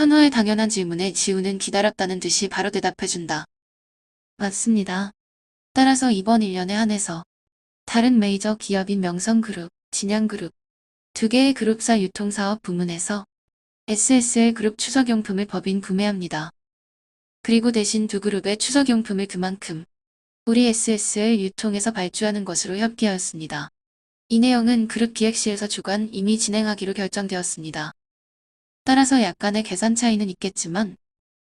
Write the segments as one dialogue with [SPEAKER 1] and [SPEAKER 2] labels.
[SPEAKER 1] 현호의 당연한 질문에 지우는 기다렸다는 듯이 바로 대답해준다. 맞습니다. 따라서 이번 1년에 한해서 다른 메이저 기업인 명성그룹, 진양그룹, 두 개의 그룹사 유통사업 부문에서 SSL 그룹 추석용품을 법인 구매합니다. 그리고 대신 두 그룹의 추석용품을 그만큼 우리 SSL 유통에서 발주하는 것으로 협의하였습니다. 이 내용은 그룹 기획실에서 주관 이미 진행하기로 결정되었습니다. 따라서 약간의 계산 차이는 있겠지만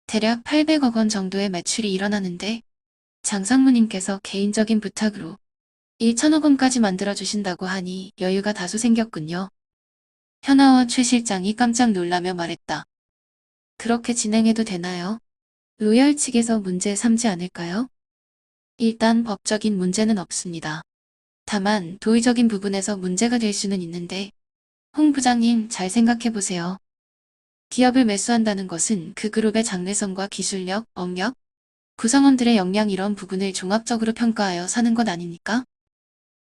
[SPEAKER 1] 대략 800억 원 정도의 매출이 일어나는데 장상무님께서 개인적인 부탁으로 1천억 원까지 만들어주신다고 하니 여유가 다소 생겼군요. 현아와 최 실장이 깜짝 놀라며 말했다. 그렇게 진행해도 되나요? 로열 측에서 문제 삼지 않을까요? 일단 법적인 문제는 없습니다. 다만 도의적인 부분에서 문제가 될 수는 있는데 홍 부장님 잘 생각해보세요. 기업을 매수한다는 것은 그 그룹의 장래성과 기술력, 업력, 구성원들의 역량 이런 부분을 종합적으로 평가하여 사는 것 아닙니까?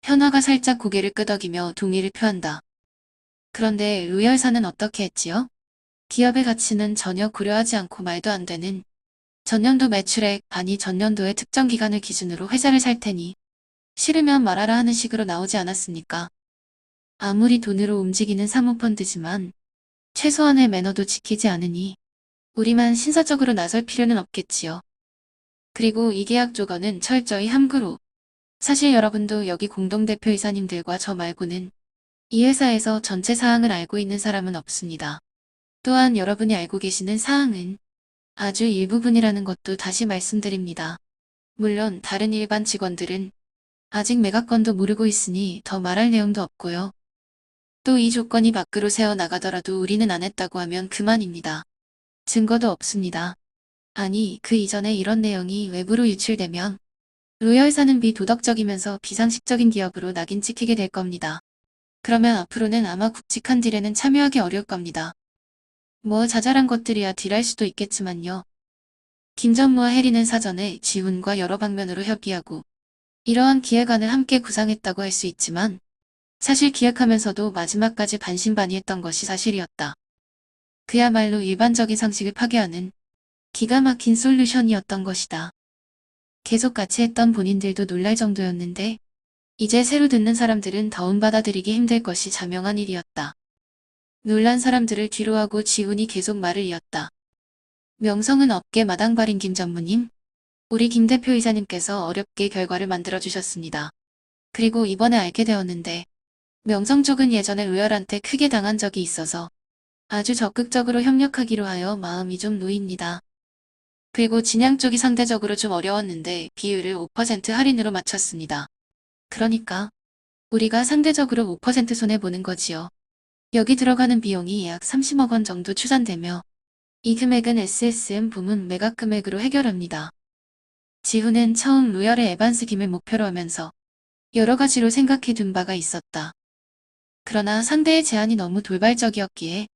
[SPEAKER 1] 현아가 살짝 고개를 끄덕이며 동의를 표한다. 그런데 로열사는 어떻게 했지요? 기업의 가치는 전혀 고려하지 않고 말도 안 되는 전년도 매출액 아니 전년도의 특정 기간을 기준으로 회사를 살 테니 싫으면 말하라 하는 식으로 나오지 않았습니까? 아무리 돈으로 움직이는 사모펀드지만 최소한의 매너도 지키지 않으니 우리만 신사적으로 나설 필요는 없겠지요. 그리고 이 계약 조건은 철저히 함구로 사실 여러분도 여기 공동대표이사님들과 저 말고는 이 회사에서 전체 사항을 알고 있는 사람은 없습니다. 또한 여러분이 알고 계시는 사항은 아주 일부분이라는 것도 다시 말씀드립니다. 물론 다른 일반 직원들은 아직 매각건도 모르고 있으니 더 말할 내용도 없고요. 또 이 조건이 밖으로 새어나가더라도 우리는 안 했다고 하면 그만입니다. 증거도 없습니다. 아니 그 이전에 이런 내용이 외부로 유출되면 로열사는 비도덕적이면서 비상식적인 기업으로 낙인 찍히게 될 겁니다. 그러면 앞으로는 아마 굵직한 딜에는 참여하기 어려울 겁니다. 뭐 자잘한 것들이야 딜할 수도 있겠지만요. 김전무와 해리는 사전에 지훈과 여러 방면으로 협의하고 이러한 기획안을 함께 구상했다고 할 수 있지만 사실 기획하면서도 마지막까지 반신반의했던 것이 사실이었다. 그야말로 일반적인 상식을 파괴하는 기가 막힌 솔루션이었던 것이다. 계속 같이 했던 본인들도 놀랄 정도였는데 이제 새로 듣는 사람들은 더욱 받아들이기 힘들 것이 자명한 일이었다. 놀란 사람들을 뒤로하고 지훈이 계속 말을 이었다. 명성은 업계 마당발인 김 전무님, 우리 김 대표이사님께서 어렵게 결과를 만들어주셨습니다. 그리고 이번에 알게 되었는데 명성 쪽은 예전에 로열한테 크게 당한 적이 있어서 아주 적극적으로 협력하기로 하여 마음이 좀 놓입니다. 그리고 진양 쪽이 상대적으로 좀 어려웠는데 비율을 5% 할인으로 맞췄습니다. 그러니까 우리가 상대적으로 5% 손해보는 거지요. 여기 들어가는 비용이 약 30억 원 정도 추산되며 이 금액은 SSM 부문 매각 금액으로 해결합니다. 지훈은 처음 로열의 에반스 김을 목표로 하면서 여러 가지로 생각해 둔 바가 있었다. 그러나 상대의 제안이 너무 돌발적이었기에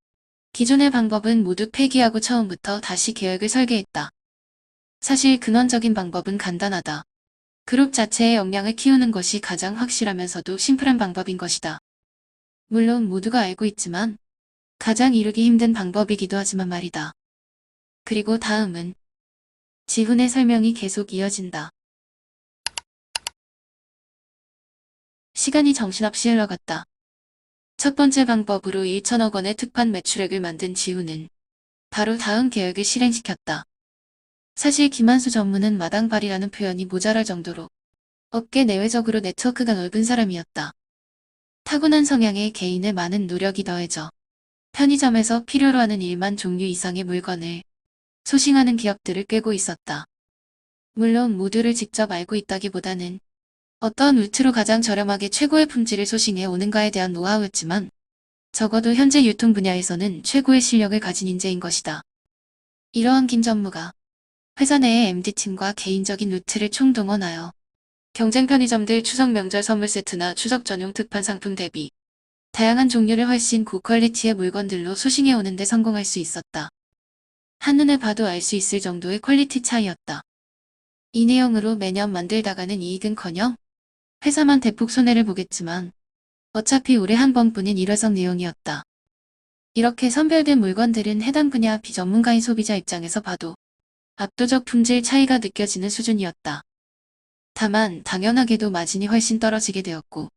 [SPEAKER 1] 기존의 방법은 모두 폐기하고 처음부터 다시 계획을 설계했다. 사실 근원적인 방법은 간단하다. 그룹 자체의 역량을 키우는 것이 가장 확실하면서도 심플한 방법인 것이다. 물론 모두가 알고 있지만 가장 이루기 힘든 방법이기도 하지만 말이다. 그리고 다음은 지훈의 설명이 계속 이어진다. 시간이 정신없이 흘러갔다. 첫 번째 방법으로 1천억 원의 특판 매출액을 만든 지훈은 바로 다음 계획을 실행시켰다. 사실 김한수 전무는 마당발이라는 표현이 모자랄 정도로 업계 내외적으로 네트워크가 넓은 사람이었다. 타고난 성향에 개인의 많은 노력이 더해져 편의점에서 필요로 하는 1만 종류 이상의 물건을 소싱하는 기업들을 꿰고 있었다. 물론 모두를 직접 알고 있다기보다는 어떤 루트로 가장 저렴하게 최고의 품질을 소싱해 오는가에 대한 노하우였지만 적어도 현재 유통 분야에서는 최고의 실력을 가진 인재인 것이다. 이러한 김 전무가 회사 내의 MD팀과 개인적인 루트를 총동원하여 경쟁 편의점들 추석 명절 선물 세트나 추석 전용 특판 상품 대비 다양한 종류를 훨씬 고퀄리티의 물건들로 소싱해 오는 데 성공할 수 있었다. 한눈에 봐도 알 수 있을 정도의 퀄리티 차이였다. 이 내용으로 매년 만들다가는 이익은커녕 회사만 대폭 손해를 보겠지만 어차피 올해 한 번뿐인 일회성 내용이었다. 이렇게 선별된 물건들은 해당 분야 비전문가인 소비자 입장에서 봐도 압도적 품질 차이가 느껴지는 수준이었다. 다만 당연하게도 마진이 훨씬 떨어지게 되었고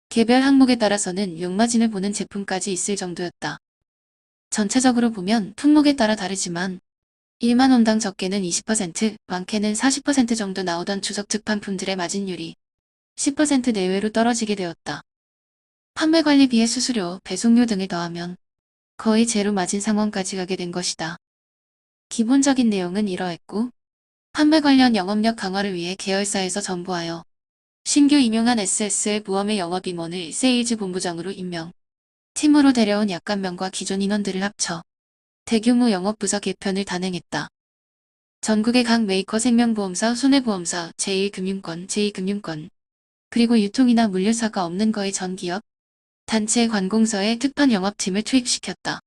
[SPEAKER 1] 개별 항목에 따라서는 역마진을 보는 제품까지 있을 정도였다. 전체적으로 보면 품목에 따라 다르지만 1만 원당 적게는 20%, 많게는 40% 정도 나오던 주석 특판품들의 마진율이 10% 내외로 떨어지게 되었다. 판매 관리비의 수수료, 배송료 등을 더하면 거의 제로 마진 상황까지 가게 된 것이다. 기본적인 내용은 이러했고, 판매 관련 영업력 강화를 위해 계열사에서 전부하여 신규 임용한 SSL 보험의 영업임원을 세일즈 본부장으로 임명, 팀으로 데려온 약관명과 기존 인원들을 합쳐 대규모 영업부서 개편을 단행했다. 전국의 각 메이커 생명보험사, 손해보험사, 제1금융권, 제2금융권, 그리고 유통이나 물류사가 없는 거의 전기업, 단체 관공서에 특판 영업팀을 투입시켰다.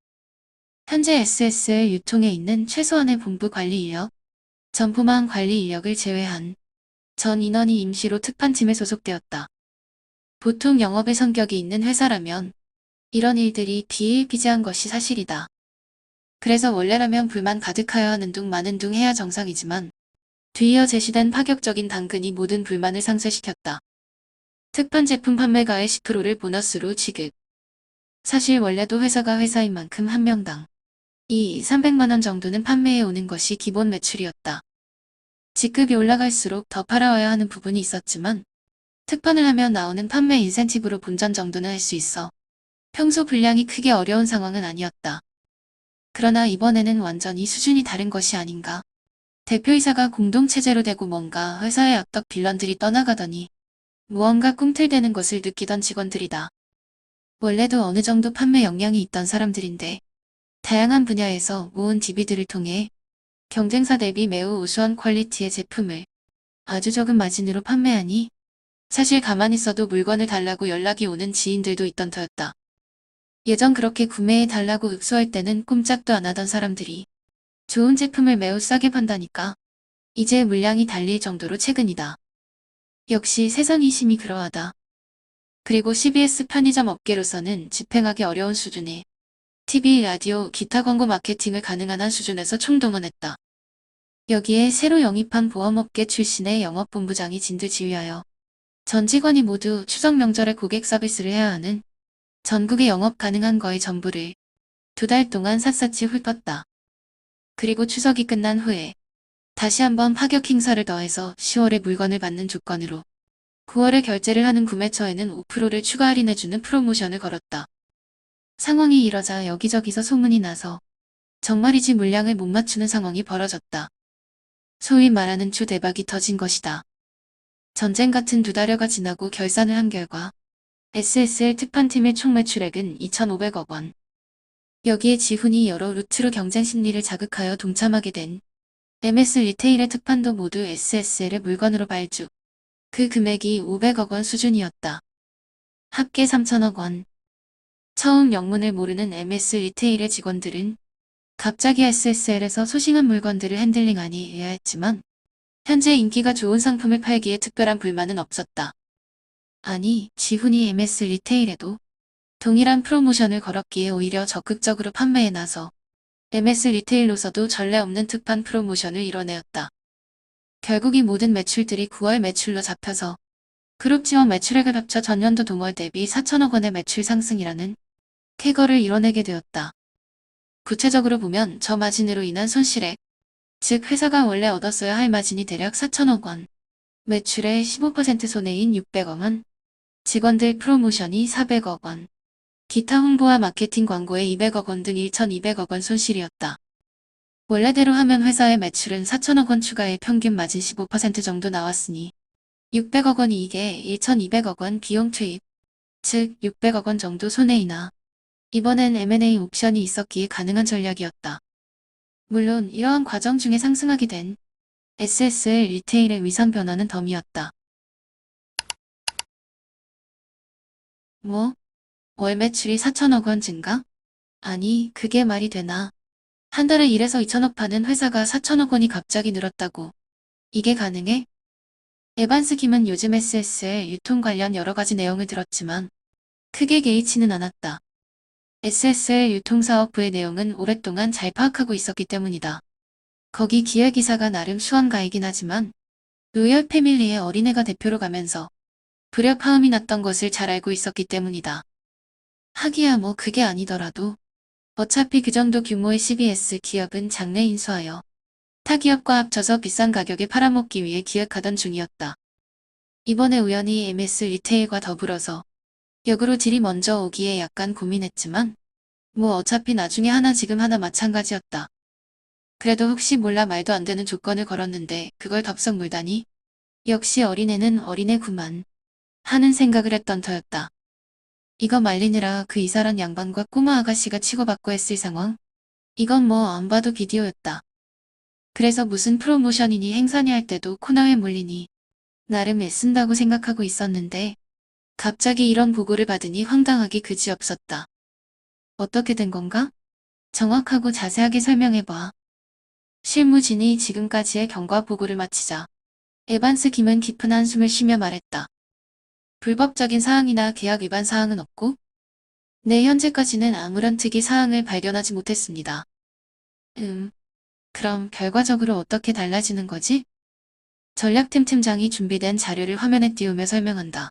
[SPEAKER 1] 현재 SSL 유통에 있는 최소한의 본부 관리 인력, 점포망 관리 인력을 제외한 전 인원이 임시로 특판팀에 소속되었다. 보통 영업의 성격이 있는 회사라면 이런 일들이 비일비재한 것이 사실이다. 그래서 원래라면 불만 가득하여 하는 둥 마는 둥 해야 정상이지만 뒤이어 제시된 파격적인 당근이 모든 불만을 상쇄시켰다. 특판 제품 판매가의 10%를 보너스로 지급. 사실 원래도 회사가 회사인 만큼 한 명당 300만 원 정도는 판매해 오는 것이 기본 매출이었다. 직급이 올라갈수록 더 팔아와야 하는 부분이 있었지만 특판을 하면 나오는 판매 인센티브로 본전 정도는 할 수 있어 평소 분량이 크게 어려운 상황은 아니었다. 그러나 이번에는 완전히 수준이 다른 것이 아닌가. 대표이사가 공동체제로 되고 뭔가 회사의 악덕 빌런들이 떠나가더니 무언가 꿈틀대는 것을 느끼던 직원들이다. 원래도 어느 정도 판매 역량이 있던 사람들인데 다양한 분야에서 모은 DB들을 통해 경쟁사 대비 매우 우수한 퀄리티의 제품을 아주 적은 마진으로 판매하니 사실 가만히 있어도 물건을 달라고 연락이 오는 지인들도 있던 터였다. 예전 그렇게 구매해 달라고 읍소할 때는 꼼짝도 안 하던 사람들이 좋은 제품을 매우 싸게 판다니까 이제 물량이 달릴 정도로 최근이다. 역시 세상이 심히 그러하다. 그리고 CBS 편의점 업계로서는 집행하기 어려운 수준의 TV, 라디오, 기타 광고 마케팅을 가능한 한 수준에서 총동원했다. 여기에 새로 영입한 보험업계 출신의 영업본부장이 진두지휘하여 전 직원이 모두 추석 명절에 고객 서비스를 해야 하는 전국의 영업 가능한 거의 전부를 2달 동안 샅샅이 훑었다. 그리고 추석이 끝난 후에 다시 한번 파격 행사를 더해서 10월에 물건을 받는 조건으로 9월에 결제를 하는 구매처에는 5%를 추가 할인해주는 프로모션을 걸었다. 상황이 이러자 여기저기서 소문이 나서 정말이지 물량을 못 맞추는 상황이 벌어졌다. 소위 말하는 초대박이 터진 것이다. 전쟁 같은 2달여가 지나고 결산을 한 결과 SSL 특판팀의 총 매출액은 2,500억 원. 여기에 지훈이 여러 루트로 경쟁 심리를 자극하여 동참하게 된 MS 리테일의 특판도 모두 SSL의 물건으로 발주. 그 금액이 500억 원 수준이었다. 합계 3,000억 원. 처음 영문을 모르는 MS 리테일의 직원들은 갑자기 SSL에서 소싱한 물건들을 핸들링하니 의아했지만 현재 인기가 좋은 상품을 팔기에 특별한 불만은 없었다. 아니, 지훈이 MS 리테일에도 동일한 프로모션을 걸었기에 오히려 적극적으로 판매에 나서 MS 리테일로서도 전례 없는 특판 프로모션을 이뤄내었다. 결국 이 모든 매출들이 9월 매출로 잡혀서 그룹 지원 매출액을 합쳐 전년도 동월 대비 4천억 원의 매출 상승이라는 쾌거를 이뤄내게 되었다. 구체적으로 보면 저 마진으로 인한 손실액, 즉 회사가 원래 얻었어야 할 마진이 대략 4천억 원, 매출의 15% 손해인 600억 원, 직원들 프로모션이 400억 원, 기타 홍보와 마케팅 광고에 200억 원 등 1,200억 원 손실이었다. 원래대로 하면 회사의 매출은 4천억 원 추가에 평균 마진 15% 정도 나왔으니 600억 원 이익에 1,200억 원 비용 투입, 즉 600억 원 정도 손해이나 이번엔 M&A 옵션이 있었기에 가능한 전략이었다. 물론 이러한 과정 중에 상승하게 된 SSL 리테일의 위상 변화는 덤이었다. 뭐? 월 매출이 4천억 원 증가? 아니, 그게 말이 되나? 한 달에 1에서 2천억 파는 회사가 4천억 원이 갑자기 늘었다고. 이게 가능해? 에반스 김은 요즘 SSL 유통 관련 여러 가지 내용을 들었지만 크게 개의치는 않았다. SSL 유통사업부의 내용은 오랫동안 잘 파악하고 있었기 때문이다. 거기 기획이사가 나름 수험가이긴 하지만 로열 패밀리의 어린애가 대표로 가면서 불협화음이 났던 것을 잘 알고 있었기 때문이다. 하기야 뭐 그게 아니더라도 어차피 그 정도 규모의 CBS 기업은 장래 인수하여 타 기업과 합쳐서 비싼 가격에 팔아먹기 위해 기획하던 중이었다. 이번에 우연히 MS 리테일과 더불어서 역으로 딜이 먼저 오기에 약간 고민했지만 뭐 어차피 나중에 하나 지금 하나 마찬가지였다. 그래도 혹시 몰라 말도 안 되는 조건을 걸었는데 그걸 덥석 물다니? 역시 어린애는 어린애구만 하는 생각을 했던 터였다. 이거 말리느라 그 이사란 양반과 꼬마 아가씨가 치고받고 했을 상황? 이건 뭐 안 봐도 비디오였다. 그래서 무슨 프로모션이니 행사니 할 때도 코너에 몰리니 나름 애쓴다고 생각하고 있었는데 갑자기 이런 보고를 받으니 황당하기 그지없었다. 어떻게 된 건가? 정확하고 자세하게 설명해봐. 실무진이 지금까지의 경과 보고를 마치자 에반스 김은 깊은 한숨을 쉬며 말했다. 불법적인 사항이나 계약 위반 사항은 없고 네, 현재까지는 아무런 특이 사항을 발견하지 못했습니다. 그럼 결과적으로 어떻게 달라지는 거지? 전략팀 팀장이 준비된 자료를 화면에 띄우며 설명한다.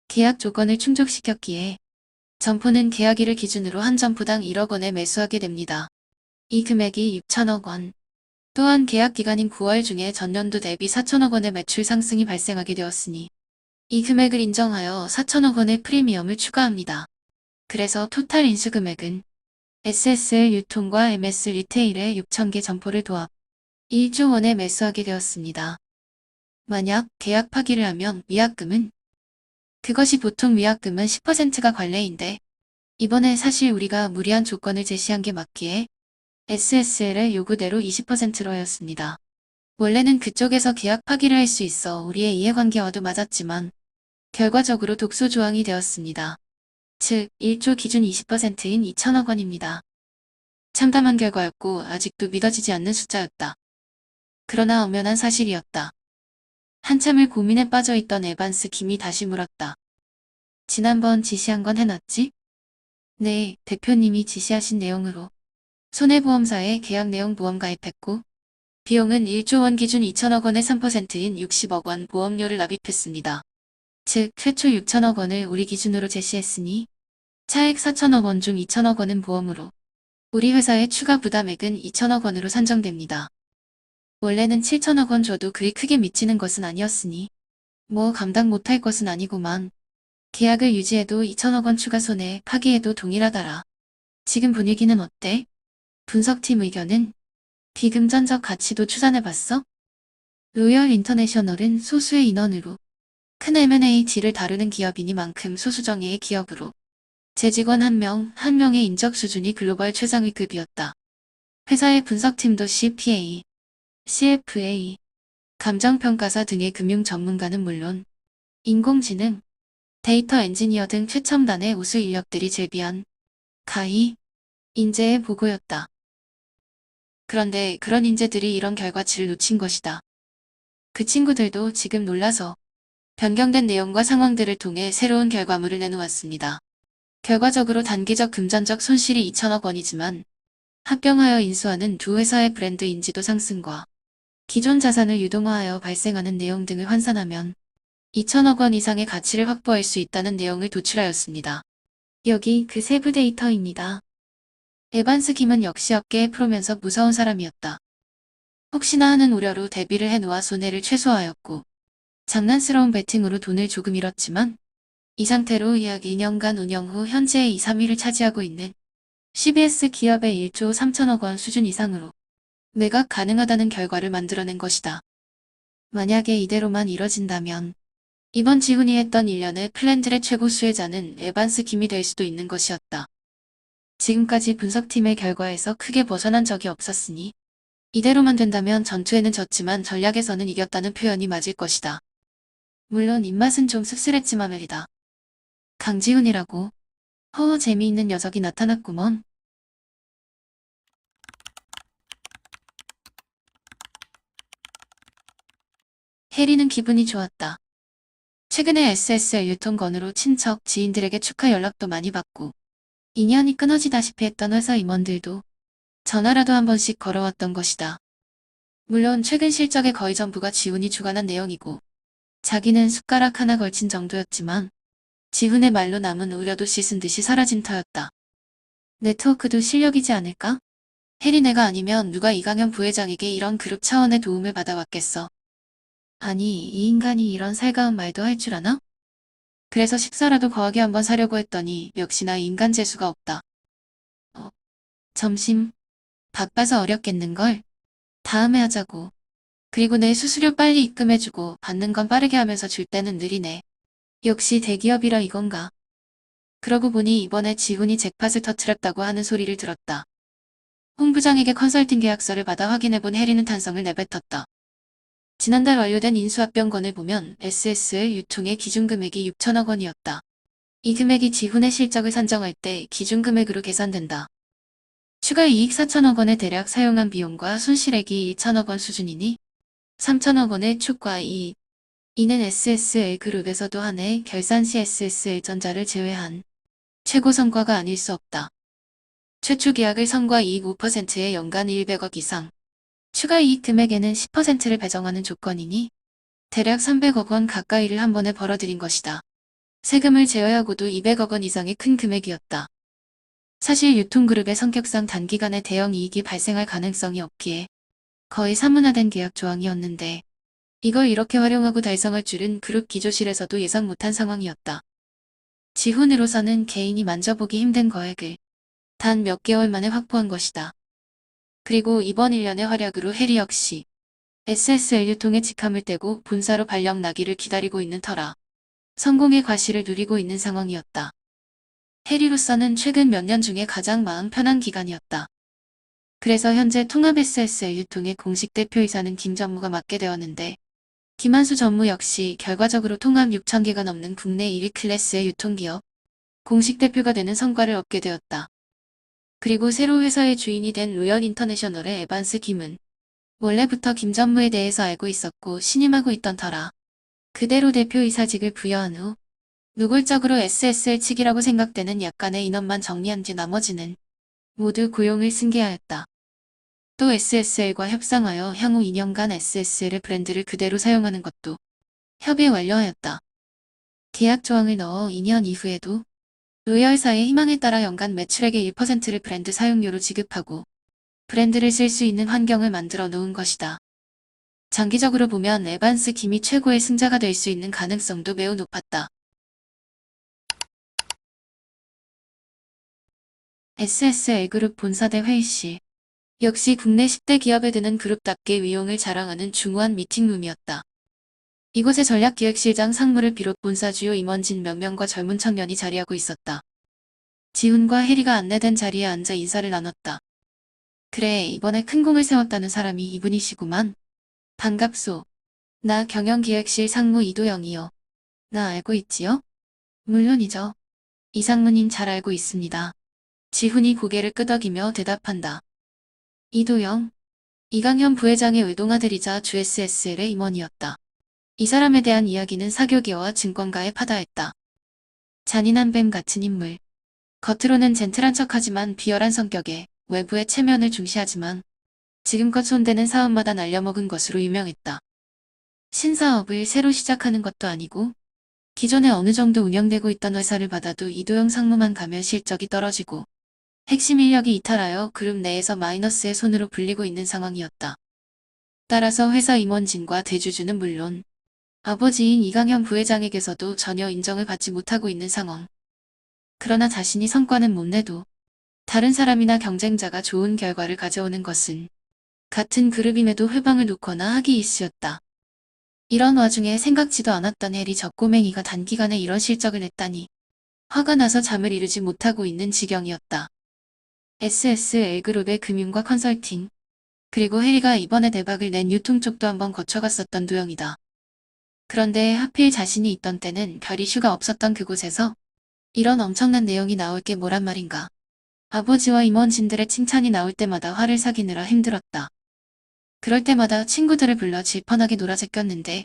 [SPEAKER 1] 계약 조건을 충족시켰기에 점포는 계약일을 기준으로 한 점포당 1억 원에 매수하게 됩니다. 이 금액이 6천억 원. 또한 계약 기간인 9월 중에 전년도 대비 4천억 원의 매출 상승이 발생하게 되었으니 이 금액을 인정하여 4천억 원의 프리미엄을 추가합니다. 그래서 토탈 인수 금액은 SSL 유통과 MS 리테일의 6,000개 점포를 도합 1조 원에 매수하게 되었습니다. 만약 계약 파기를 하면 위약금은 그것이 보통 위약금은 10%가 관례인데 이번에 사실 우리가 무리한 조건을 제시한 게 맞기에 SSL의 요구대로 20%로였습니다. 원래는 그쪽에서 계약 파기를 할 수 있어 우리의 이해관계와도 맞았지만 결과적으로 독소 조항이 되었습니다. 즉 1조 기준 20%인 2천억 원입니다. 참담한 결과였고 아직도 믿어지지 않는 숫자였다. 그러나 엄연한 사실이었다. 한참을 고민에 빠져있던 에반스 김이 다시 물었다. 지난번 지시한 건 해놨지? 네, 대표님이 지시하신 내용으로 손해보험사에 계약 내용 보험 가입했고 비용은 1조 원 기준 2천억 원의 3%인 60억 원 보험료를 납입했습니다. 즉 최초 6천억 원을 우리 기준으로 제시했으니 차액 4천억 원 중 2천억 원은 보험으로 우리 회사의 추가 부담액은 2천억 원으로 산정됩니다. 원래는 7천억 원 줘도 그리 크게 미치는 것은 아니었으니 뭐 감당 못할 것은 아니구만. 계약을 유지해도 2천억 원 추가 손해, 파기해도 동일하더라. 지금 분위기는 어때? 분석팀 의견은 비금전적 가치도 추산해봤어? 로열 인터내셔널은 소수의 인원으로 큰 M&A 딜을 다루는 기업이니만큼 소수정예의 기업으로 제 직원 한 명의 인적 수준이 글로벌 최상위급이었다. 회사의 분석팀도 CPA, CFA, 감정평가사 등의 금융 전문가는 물론 인공지능, 데이터 엔지니어 등 최첨단의 우수 인력들이 제비한 가히 인재의 보고였다. 그런데 그런 인재들이 이런 결과치를 놓친 것이다. 그 친구들도 지금 놀라서 변경된 내용과 상황들을 통해 새로운 결과물을 내놓았습니다. 결과적으로 단기적 금전적 손실이 2천억 원이지만 합병하여 인수하는 두 회사의 브랜드 인지도 상승과 기존 자산을 유동화하여 발생하는 내용 등을 환산하면 2천억 원 이상의 가치를 확보할 수 있다는 내용을 도출하였습니다. 여기 그 세부 데이터입니다. 에반스 김은 역시 업계의 프로면서 무서운 사람이었다. 혹시나 하는 우려로 대비를 해놓아 손해를 최소화하였고 장난스러운 베팅으로 돈을 조금 잃었지만 이 상태로 약 2년간 운영 후 현재의 2, 3위를 차지하고 있는 CBS 기업의 1조 3천억 원 수준 이상으로 매각 가능하다는 결과를 만들어낸 것이다. 만약에 이대로만 이뤄진다면 이번 지훈이 했던 1년의 플랜들의 최고 수혜자는 에반스 김이 될 수도 있는 것이었다. 지금까지 분석팀의 결과에서 크게 벗어난 적이 없었으니 이대로만 된다면 전투에는 졌지만 전략에서는 이겼다는 표현이 맞을 것이다. 물론 입맛은 좀 씁쓸했지만 말이다. 강지훈이라고. 재미있는 녀석이 나타났구먼. 해리는 기분이 좋았다. 최근에 SSL 유통건으로 친척, 지인들에게 축하 연락도 많이 받고 인연이 끊어지다시피 했던 회사 임원들도 전화라도 한 번씩 걸어왔던 것이다. 물론 최근 실적의 거의 전부가 지훈이 주관한 내용이고 자기는 숟가락 하나 걸친 정도였지만 지훈의 말로 남은 우려도 씻은 듯이 사라진 터였다. 네트워크도 실력이지 않을까? 혜린애가 아니면 누가 이강현 부회장에게 이런 그룹 차원의 도움을 받아왔겠어. 아니, 이 인간이 이런 살가운 말도 할 줄 아나? 그래서 식사라도 거하게 한번 사려고 했더니 역시나 인간 재수가 없다. 점심 바빠서 어렵겠는걸? 다음에 하자고. 그리고 내 수수료 빨리 입금해주고 받는 건 빠르게 하면서 줄 때는 느리네. 역시 대기업이라 이건가. 그러고 보니 이번에 지훈이 잭팟을 터트렸다고 하는 소리를 들었다. 홍 부장에게 컨설팅 계약서를 받아 확인해본 혜리는 탄성을 내뱉었다. 지난달 완료된 인수합병건을 보면 SSL 유통의 기준금액이 6천억 원이었다. 이 금액이 지훈의 실적을 산정할 때 기준금액으로 계산된다. 추가 이익 4천억 원에 대략 사용한 비용과 손실액이 2천억 원 수준이니 3천억 원의 추가 이익. 이는 SSL그룹에서도 한 해 결산 시 SSL전자를 제외한 최고 성과가 아닐 수 없다. 최초 계약을 성과 이익 5%에 연간 100억 이상, 추가 이익 금액에는 10%를 배정하는 조건이니 대략 300억 원 가까이를 한 번에 벌어들인 것이다. 세금을 제외하고도 200억 원 이상의 큰 금액이었다. 사실 유통그룹의 성격상 단기간에 대형 이익이 발생할 가능성이 없기에 거의 사문화된 계약 조항이었는데 이걸 이렇게 활용하고 달성할 줄은 그룹 기조실에서도 예상 못한 상황이었다. 지훈으로서는 개인이 만져보기 힘든 거액을 단 몇 개월 만에 확보한 것이다. 그리고 이번 1년의 활약으로 혜리 역시 SSL 유통의 직함을 떼고 본사로 발령 나기를 기다리고 있는 터라 성공의 과실을 누리고 있는 상황이었다. 혜리로서는 최근 몇 년 중에 가장 마음 편한 기간이었다. 그래서 현재 통합 SSL 유통의 공식 대표이사는 김전무가 맡게 되었는데 김한수 전무 역시 결과적으로 통합 6,000개가 넘는 국내 1위 클래스의 유통기업 공식 대표가 되는 성과를 얻게 되었다. 그리고 새로 회사의 주인이 된 로열 인터내셔널의 에반스 김은 원래부터 김 전무에 대해서 알고 있었고 신임하고 있던 터라 그대로 대표이사직을 부여한 후 노골적으로 SSL 측이라고 생각되는 약간의 인원만 정리한 뒤 나머지는 모두 고용을 승계하였다. 또 SSL과 협상하여 향후 2년간 SSL의 브랜드를 그대로 사용하는 것도 협의 완료하였다. 계약 조항을 넣어 2년 이후에도 로열사의 희망에 따라 연간 매출액의 1%를 브랜드 사용료로 지급하고 브랜드를 쓸 수 있는 환경을 만들어 놓은 것이다. 장기적으로 보면 에반스 김이 최고의 승자가 될 수 있는 가능성도 매우 높았다. SSL그룹 본사대 회의실. 역시 국내 10대 기업에 드는 그룹답게 위용을 자랑하는 중후한 미팅룸이었다. 이곳에 전략기획실장 상무를 비롯 본사 주요 임원진 몇 명과 젊은 청년이 자리하고 있었다. 지훈과 혜리가 안내된 자리에 앉아 인사를 나눴다. 그래, 이번에 큰 공을 세웠다는 사람이 이분이시구만. 반갑소. 나 경영기획실 상무 이도영이요. 나 알고 있지요? 물론이죠. 이상무님 잘 알고 있습니다. 지훈이 고개를 끄덕이며 대답한다. 이도영. 이강현 부회장의 외동아들이자 주 SSL의 임원이었다. 이 사람에 대한 이야기는 사교계와 증권가에 파다했다. 잔인한 뱀 같은 인물. 겉으로는 젠틀한 척하지만 비열한 성격에 외부의 체면을 중시하지만 지금껏 손대는 사업마다 날려먹은 것으로 유명했다. 신사업을 새로 시작하는 것도 아니고 기존에 어느 정도 운영되고 있던 회사를 받아도 이도영 상무만 가면 실적이 떨어지고 핵심 인력이 이탈하여 그룹 내에서 마이너스의 손으로 불리고 있는 상황이었다. 따라서 회사 임원진과 대주주는 물론 아버지인 이강현 부회장에게서도 전혀 인정을 받지 못하고 있는 상황. 그러나 자신이 성과는 못 내도 다른 사람이나 경쟁자가 좋은 결과를 가져오는 것은 같은 그룹임에도 회방을 놓거나 하기 일쑤였다. 이런 와중에 생각지도 않았던 혜리 저 꼬맹이가 단기간에 이런 실적을 냈다니 화가 나서 잠을 이루지 못하고 있는 지경이었다. SSL그룹의 금융과 컨설팅, 그리고 혜리가 이번에 대박을 낸 유통 쪽도 한번 거쳐갔었던 도영이다. 그런데 하필 자신이 있던 때는 별 이슈가 없었던 그곳에서 이런 엄청난 내용이 나올 게 뭐란 말인가. 아버지와 임원진들의 칭찬이 나올 때마다 화를 사귀느라 힘들었다. 그럴 때마다 친구들을 불러 질펀하게 놀아제꼈는데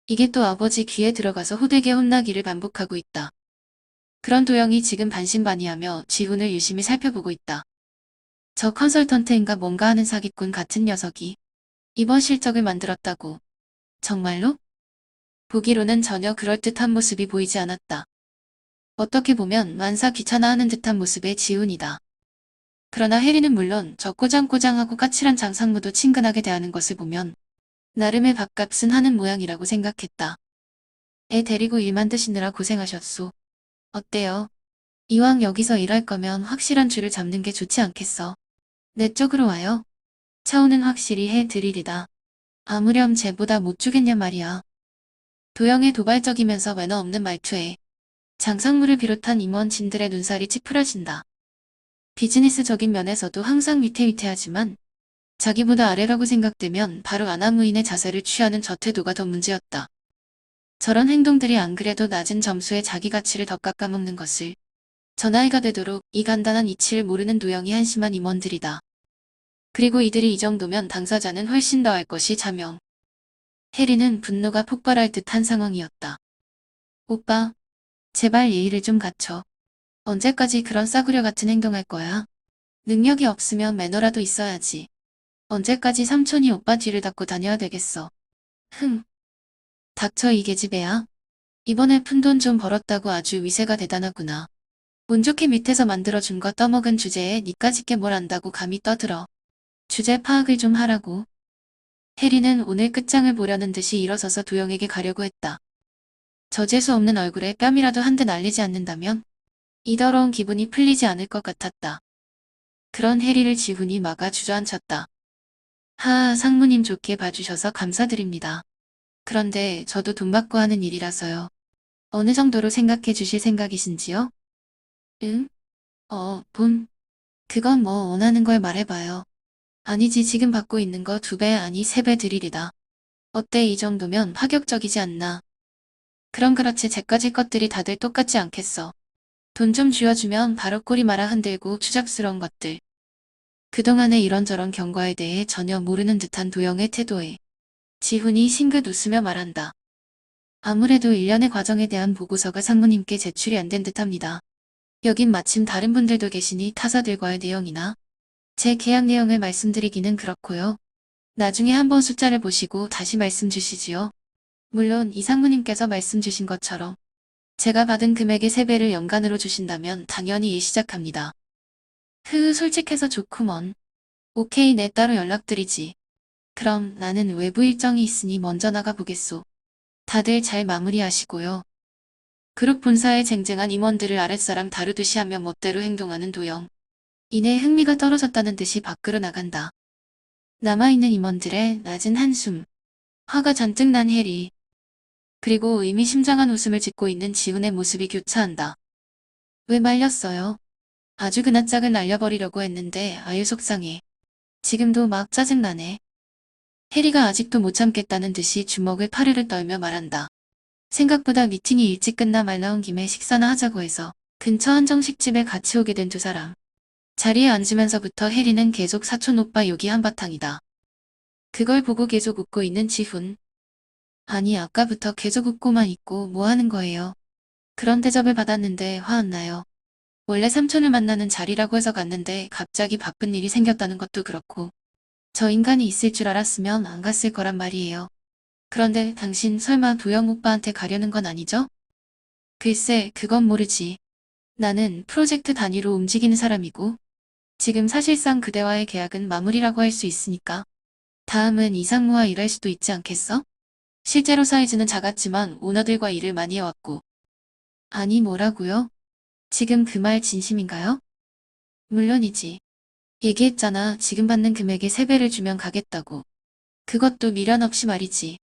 [SPEAKER 1] 이게 또 아버지 귀에 들어가서 호되게 혼나기를 반복하고 있다. 그런 도영이 지금 반신반의하며 지훈을 유심히 살펴보고 있다. 저 컨설턴트인가 뭔가 하는 사기꾼 같은 녀석이 이번 실적을 만들었다고. 정말로? 보기로는 전혀 그럴듯한 모습이 보이지 않았다. 어떻게 보면 만사 귀찮아하는 듯한 모습의 지훈이다. 그러나 혜리는 물론 저 꼬장꼬장하고 까칠한 장상무도 친근하게 대하는 것을 보면 나름의 밥값은 하는 모양이라고 생각했다. 애 데리고 일 만드시느라 고생하셨소. 어때요? 이왕 여기서 일할 거면 확실한 줄을 잡는 게 좋지 않겠어. 내 쪽으로 와요. 차우는 확실히 해드리리다. 아무렴 쟤보다 못 주겠냐 말이야. 도영의 도발적이면서 매너 없는 말투에 장상무를 비롯한 임원진들의 눈살이 찌푸려진다. 비즈니스적인 면에서도 항상 위태위태하지만 자기보다 아래라고 생각되면 바로 아나무인의 자세를 취하는 저 태도가 더 문제였다. 저런 행동들이 안 그래도 낮은 점수에 자기 가치를 더 깎아먹는 것을 저 나이가 되도록 이 간단한 이치를 모르는 도영이 한심한 임원들이다. 그리고 이들이 이 정도면 당사자는 훨씬 더 할 것이 자명. 혜리는 분노가 폭발할 듯한 상황이었다. 오빠, 제발 예의를 좀 갖춰. 언제까지 그런 싸구려 같은 행동할 거야? 능력이 없으면 매너라도 있어야지. 언제까지 삼촌이 오빠 뒤를 닦고 다녀야 되겠어. 흥. 닥쳐 이 계집애야. 이번에 푼돈 좀 벌었다고 아주 위세가 대단하구나. 운 좋게 밑에서 만들어준 거 떠먹은 주제에 니까짓게 뭘 안다고 감히 떠들어. 주제 파악을 좀 하라고. 혜리는 오늘 끝장을 보려는 듯이 일어서서 도영에게 가려고 했다. 저 재수 없는 얼굴에 뺨이라도 한 대 날리지 않는다면 이 더러운 기분이 풀리지 않을 것 같았다. 그런 혜리를 지훈이 막아 주저앉혔다. 상무님 좋게 봐주셔서 감사드립니다. 그런데 저도 돈 받고 하는 일이라서요. 어느 정도로 생각해 주실 생각이신지요? 응? 돈. 그건 뭐 원하는 걸 말해봐요. 아니지 지금 받고 있는 거 2배 아니 3배 드리리다. 어때 이 정도면 파격적이지 않나. 그럼 그렇지 쟤까지 것들이 다들 똑같지 않겠어. 돈 좀 쥐어주면 바로 꼬리 말아 흔들고 추잡스러운 것들. 그동안의 이런저런 경과에 대해 전혀 모르는 듯한 도영의 태도에 지훈이 싱긋 웃으며 말한다. 아무래도 일련의 과정에 대한 보고서가 상무님께 제출이 안 된 듯합니다. 여긴 마침 다른 분들도 계시니 타사들과의 내용이나 제 계약 내용을 말씀드리기는 그렇고요. 나중에 한번 숫자를 보시고 다시 말씀 주시지요. 물론 이 상무님께서 말씀 주신 것처럼 제가 받은 금액의 3배를 연간으로 주신다면 당연히 일 시작합니다. 솔직해서 좋구먼. 오케이 내 따로 연락드리지. 그럼 나는 외부 일정이 있으니 먼저 나가 보겠소. 다들 잘 마무리하시고요. 그룹 본사의 쟁쟁한 임원들을 아랫사람 다루듯이 하며 멋대로 행동하는 도영. 이내 흥미가 떨어졌다는 듯이 밖으로 나간다. 남아있는 임원들의 낮은 한숨. 화가 잔뜩 난 혜리. 그리고 의미심장한 웃음을 짓고 있는 지훈의 모습이 교차한다. 왜 말렸어요? 아주 그낯짝을 날려버리려고 했는데 아유 속상해. 지금도 막 짜증나네. 혜리가 아직도 못 참겠다는 듯이 주먹을 파르르 떨며 말한다. 생각보다 미팅이 일찍 끝나 말 나온 김에 식사나 하자고 해서 근처 한정식집에 같이 오게 된 두 사람. 자리에 앉으면서부터 혜리는 계속 사촌 오빠 욕이 한바탕이다. 그걸 보고 계속 웃고 있는 지훈. 아니 아까부터 계속 웃고만 있고 뭐 하는 거예요. 그런 대접을 받았는데 화 안 나요. 원래 삼촌을 만나는 자리라고 해서 갔는데 갑자기 바쁜 일이 생겼다는 것도 그렇고 저 인간이 있을 줄 알았으면 안 갔을 거란 말이에요. 그런데 당신 설마 도영 오빠한테 가려는 건 아니죠? 글쎄 그건 모르지. 나는 프로젝트 단위로 움직이는 사람이고 지금 사실상 그대와의 계약은 마무리라고 할 수 있으니까 다음은 이상무와 일할 수도 있지 않겠어? 실제로 사이즈는 작았지만 오너들과 일을 많이 해왔고. 아니 뭐라고요? 지금 그 말 진심인가요? 물론이지. 얘기했잖아. 지금 받는 금액의 3배를 주면 가겠다고. 그것도 미련 없이 말이지.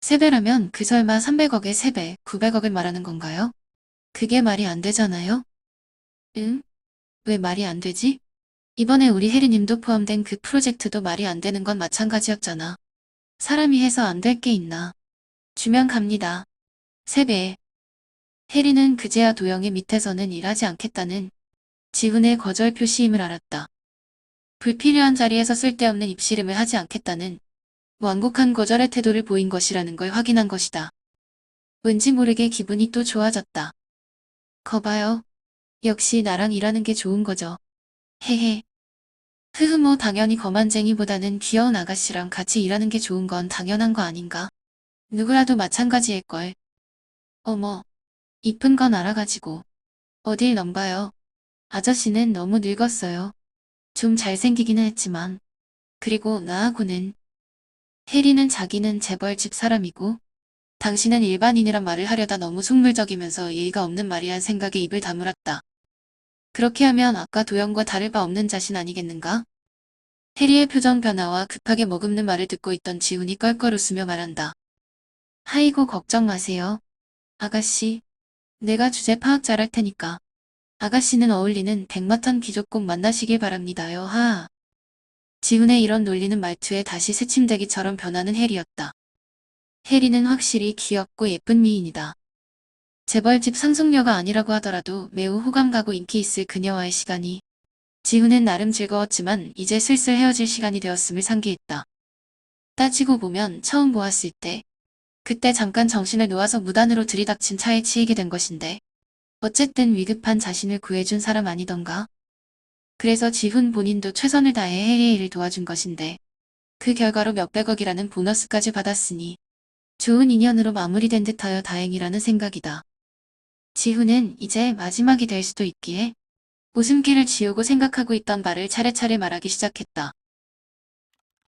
[SPEAKER 1] 3배라면 그 설마 300억에 3배, 900억을 말하는 건가요? 그게 말이 안 되잖아요? 응? 왜 말이 안 되지? 이번에 우리 혜리님도 포함된 그 프로젝트도 말이 안 되는 건 마찬가지였잖아. 사람이 해서 안 될 게 있나. 주면 갑니다. 3배. 혜리는 그제야 도영의 밑에서는 일하지 않겠다는 지훈의 거절 표시임을 알았다. 불필요한 자리에서 쓸데없는 입씨름을 하지 않겠다는 완곡한 거절의 태도를 보인 것이라는 걸 확인한 것이다. 왠지 모르게 기분이 또 좋아졌다. 거봐요. 역시 나랑 일하는 게 좋은 거죠. 헤헤. 흐흐 당연히 거만쟁이보다는 귀여운 아가씨랑 같이 일하는 게 좋은 건 당연한 거 아닌가? 누구라도 마찬가지일걸. 어머, 이쁜 건 알아가지고. 어딜 넘봐요. 아저씨는 너무 늙었어요. 좀 잘생기기는 했지만. 그리고 나하고는. 혜리는 자기는 재벌집 사람이고 당신은 일반인이란 말을 하려다 너무 속물적이면서 예의가 없는 말이란 생각에 입을 다물었다. 그렇게 하면 아까 도영과 다를 바 없는 자신 아니겠는가? 혜리의 표정 변화와 급하게 머금는 말을 듣고 있던 지훈이 껄껄 웃으며 말한다. 아이고 걱정 마세요. 아가씨, 내가 주제 파악 잘할 테니까. 아가씨는 어울리는 백마탄 귀족 꼭 만나시길 바랍니다요. 하하. 지훈의 이런 놀리는 말투에 다시 새침대기처럼 변하는 혜리였다. 혜리는 확실히 귀엽고 예쁜 미인이다. 재벌집 상속녀가 아니라고 하더라도 매우 호감 가고 인기 있을 그녀와의 시간이 지훈은 나름 즐거웠지만 이제 슬슬 헤어질 시간이 되었음을 상기했다. 따지고 보면 처음 보았을 때 그때 잠깐 정신을 놓아서 무단으로 들이닥친 차에 치이게 된 것인데 어쨌든 위급한 자신을 구해준 사람 아니던가. 그래서 지훈 본인도 최선을 다해 혜리의 일을 도와준 것인데 그 결과로 몇백억이라는 보너스까지 받았으니 좋은 인연으로 마무리된 듯하여 다행이라는 생각이다. 지훈은 이제 마지막이 될 수도 있기에 웃음기를 지우고 생각하고 있던 말을 차례차례 말하기 시작했다.